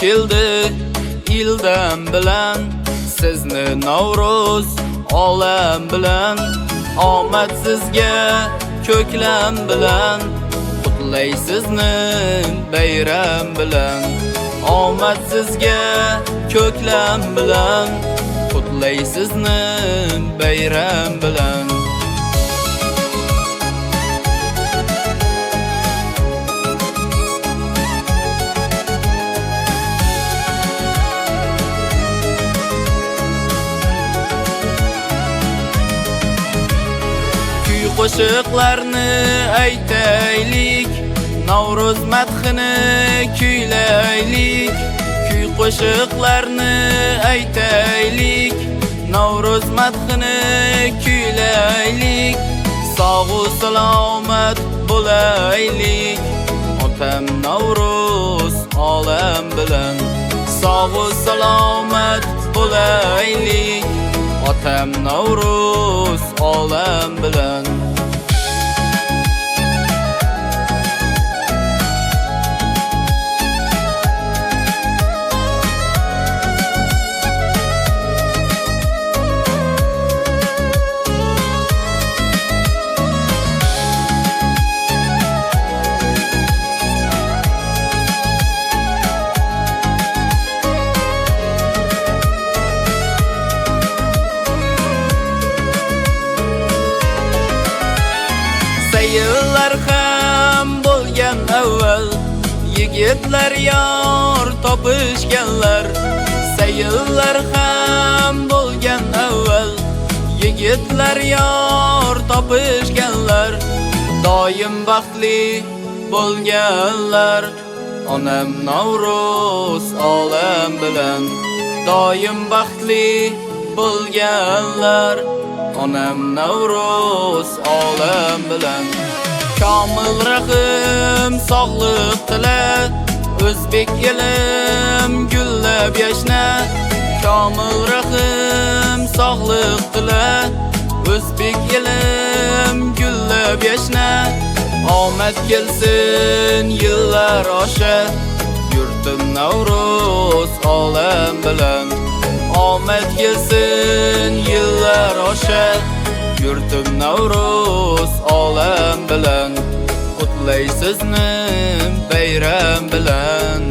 keldi ildan bilan, sizni Navruz olam bilan. Omad sizga ko'klam bilan, qutlay sizni bayram bilan. Omad sizga ko'klam bilan, qutlay sizni bayram bilan. Qo'shiqlarni aytaylik, Navruz madhini kuylaylik. Kuy qo'shiqlarni aytaylik, Navruz madhini kuylaylik. Sog'u salomat bo'laylik, otam Navruz olam bilan. Sog'u salomat bo'laylik, otam Navruz olam bilan. Sayıllar ham bo'lgan avval, yigitlar yor topishganlar. Sayıllar ham bo'lgan avval, yigitlar yor topishganlar. Doim baxtli bo'lganlar, onam Navruz olam bilan. Doim baxtli bo'lganlar, onam Navruz olam bilan. Komil rahim sog'liq tila, o'zbek elim gullab yashna. Komil rahim sog'liq tila, o'zbek elim gullab yashna. Omad kelsin yillar osha, yurtim Navruz olam bilan. Omad kelsin yillar osha, yurtim Navruz olam bilan. Qutlay sizni bayram bilan.